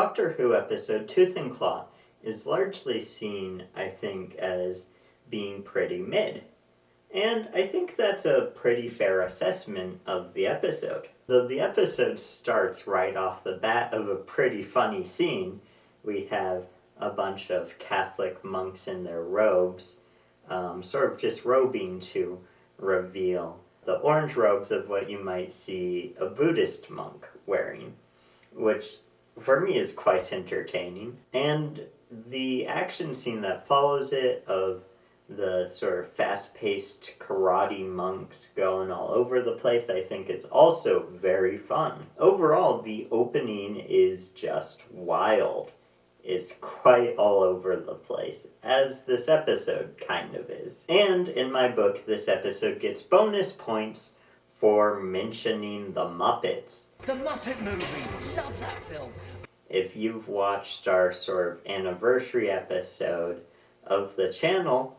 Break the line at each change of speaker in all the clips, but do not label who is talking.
Doctor Who episode Tooth and Claw is largely seen, I think, as being pretty mid. And I think that's a pretty fair assessment of the episode. Though the episode starts right off the bat of a pretty funny scene. We have a bunch of Catholic monks in their robes, sort of just robing to reveal the orange robes of what you might see a Buddhist monk wearing, which for me is quite entertaining. And the action scene that follows it of the sort of fast-paced karate monks going all over the place, I think is also very fun. Overall, the opening is just wild. It's quite all over the place, as this episode kind of is. And in my book, this episode gets bonus points for mentioning the Muppets.
The Muppet Movie! Love that film!
If you've watched our sort of anniversary episode of the channel,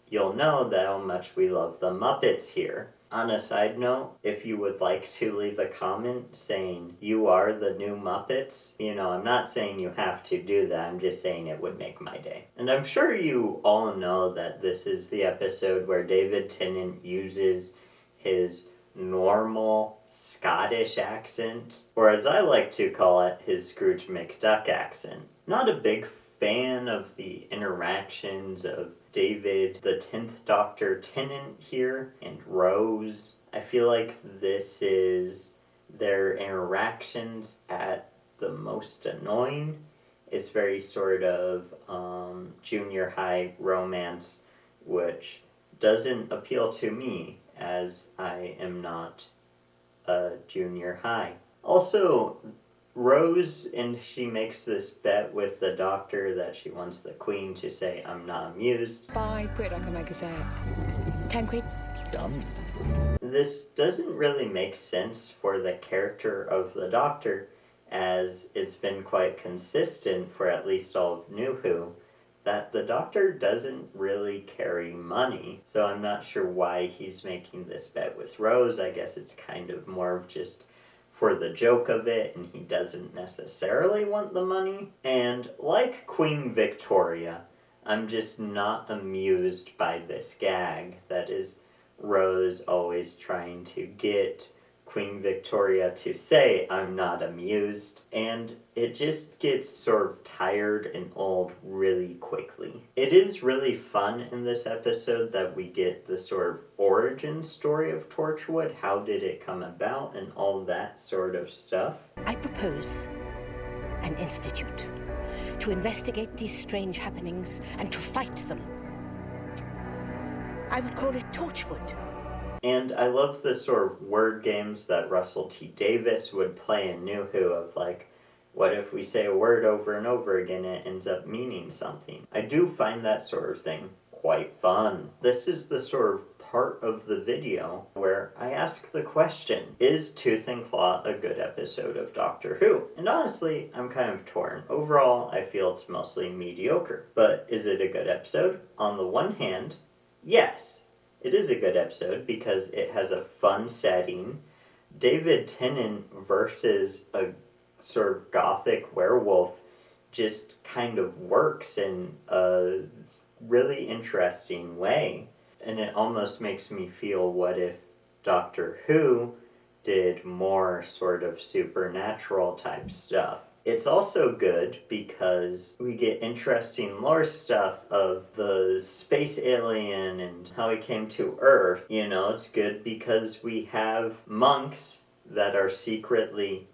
you'll know that how much we love the Muppets here. On a side note, if you would like to leave a comment saying you are the new Muppets, I'm not saying you have to do that, I'm just saying it would make my day. And I'm sure you all know that this is the episode where David Tennant uses his normal Scottish accent, or as I like to call it, his Scrooge McDuck accent. Not a big fan of the interactions of David, the 10th Doctor Tennant here, and Rose. I feel like this is their interactions at the most annoying. It's very sort of junior high romance, which doesn't appeal to me as I am not a junior high. Also, Rose, and she makes this bet with the Doctor that she wants the Queen to say, "I'm not amused."
5 quid I can make her say it. 10 quid?
Done.
This doesn't really make sense for the character of the Doctor, as it's been quite consistent for at least all of New Who, that the Doctor doesn't really carry money. So I'm not sure why he's making this bet with Rose. I guess it's kind of more of just for the joke of it, and he doesn't necessarily want the money. And like Queen Victoria, I'm just not amused by this gag. That is Rose always trying to get Queen Victoria to say, "I'm not amused," and it just gets sort of tired and old really quickly. It is really fun in this episode that we get the sort of origin story of Torchwood, how did it come about, and all that sort of stuff.
I propose an institute to investigate these strange happenings and to fight them. I would call it Torchwood.
And I love the sort of word games that Russell T Davies would play in New Who of like, what if we say a word over and over again and it ends up meaning something? I do find that sort of thing quite fun. This is the sort of part of the video where I ask the question, is Tooth and Claw a good episode of Doctor Who? And honestly, I'm kind of torn. Overall, I feel it's mostly mediocre. But is it a good episode? On the one hand, yes. It is a good episode because it has a fun setting. David Tennant versus a sort of gothic werewolf just kind of works in a really interesting way. And it almost makes me feel, what if Doctor Who did more sort of supernatural type stuff? It's also good because we get interesting lore stuff of the space alien and how he came to Earth. It's good because we have monks that are secretly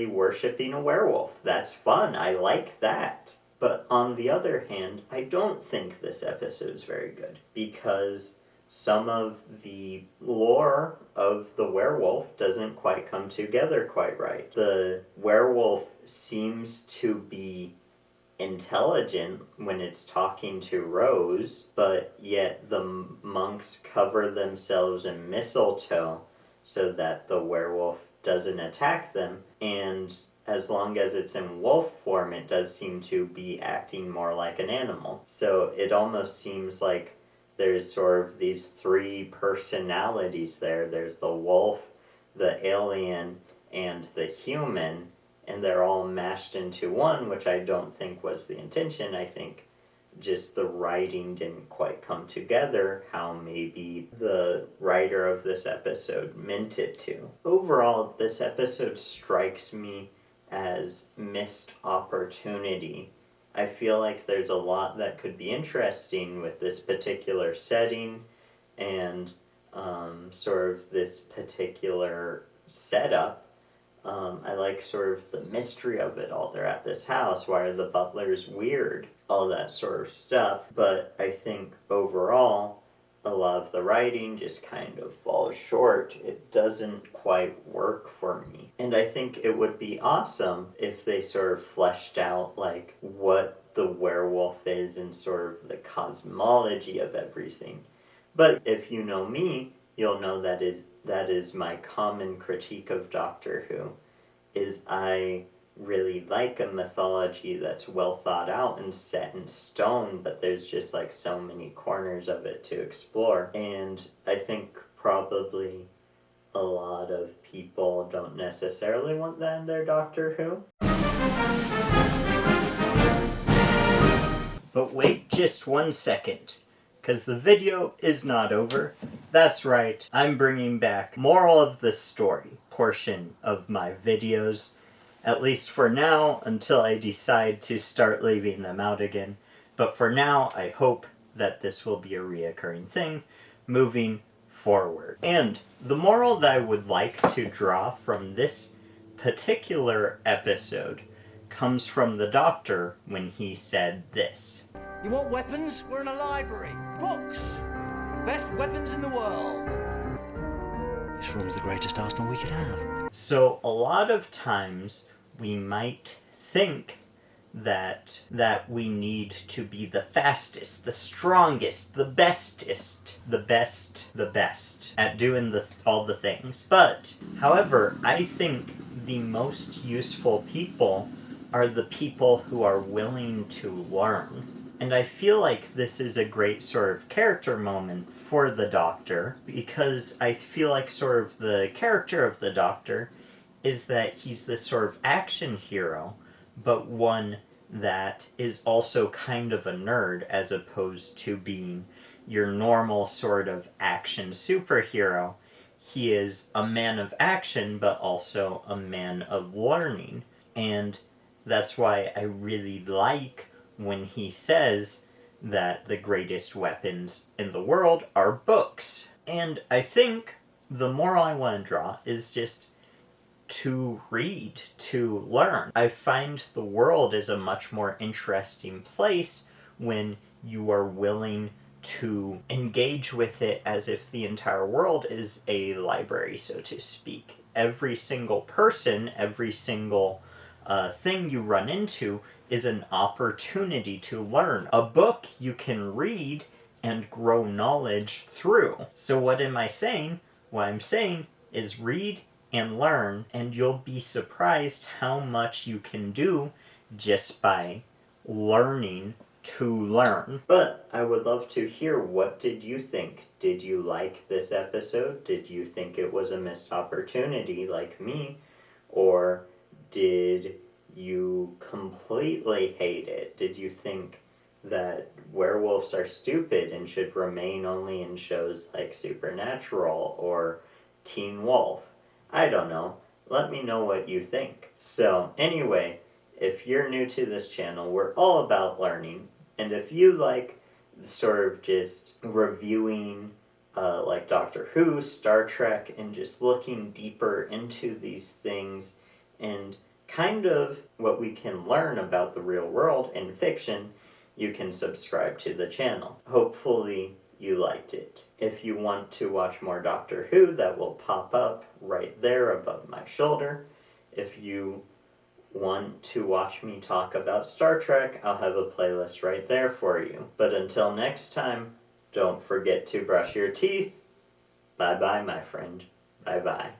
worshipping a werewolf. That's fun. I like that. But on the other hand, I don't think this episode is very good because some of the lore of the werewolf doesn't quite come together quite right. The werewolf seems to be intelligent when it's talking to Rose, but yet the monks cover themselves in mistletoe so that the werewolf doesn't attack them, and as long as it's in wolf form, it does seem to be acting more like an animal. So it almost seems like there's sort of these 3 personalities there. There's the wolf, the alien, and the human, and they're all mashed into one, which I don't think was the intention. I think just the writing didn't quite come together how maybe the writer of this episode meant it to. Overall, this episode strikes me as missed opportunity. I feel like there's a lot that could be interesting with this particular setting and sort of this particular setup. I like sort of the mystery of it all. They're at this house. Why are the butlers weird? All that sort of stuff. But I think overall, a lot of the writing just kind of falls short. It doesn't quite work for me. And I think it would be awesome if they sort of fleshed out like what the werewolf is and sort of the cosmology of everything. But if you know me, you'll know that is my common critique of Doctor Who, is I really like a mythology that's well thought out and set in stone, but there's just like so many corners of it to explore. And I think probably a lot of people don't necessarily want that in their Doctor Who. But wait just 1 second, because the video is not over. That's right, I'm bringing back moral of the story portion of my videos, at least for now, until I decide to start leaving them out again. But for now, I hope that this will be a reoccurring thing moving forward. And the moral that I would like to draw from this particular episode comes from the Doctor when he said this.
You want weapons? We're in a library. Books! Best weapons in the world. This room's the greatest arsenal we could have.
So a lot of times we might think that we need to be the fastest, the strongest, the bestest, the best at doing all the things. But, however, I think the most useful people are the people who are willing to learn. And I feel like this is a great sort of character moment for the Doctor, because I feel like sort of the character of the Doctor is that he's this sort of action hero, but one that is also kind of a nerd as opposed to being your normal sort of action superhero. He is a man of action, but also a man of learning. And that's why I really like when he says that the greatest weapons in the world are books. And I think the moral I want to draw is just to read, to learn. I find the world is a much more interesting place when you are willing to engage with it as if the entire world is a library, so to speak. Every single person, every single thing you run into is an opportunity to learn. A book you can read and grow knowledge through. So what am I saying? What I'm saying is read and learn, and you'll be surprised how much you can do just by learning to learn. But I would love to hear, what did you think? Did you like this episode? Did you think it was a missed opportunity like me? Or did you completely hate it? Did you think that werewolves are stupid and should remain only in shows like Supernatural or Teen Wolf? I don't know. Let me know what you think. So anyway, if you're new to this channel, we're all about learning. And if you like sort of just reviewing like Doctor Who, Star Trek, and just looking deeper into these things and kind of what we can learn about the real world and fiction, you can subscribe to the channel. Hopefully you liked it. If you want to watch more Doctor Who, that will pop up right there above my shoulder. If you want to watch me talk about Star Trek, I'll have a playlist right there for you. But until next time, don't forget to brush your teeth. Bye-bye, my friend. Bye-bye.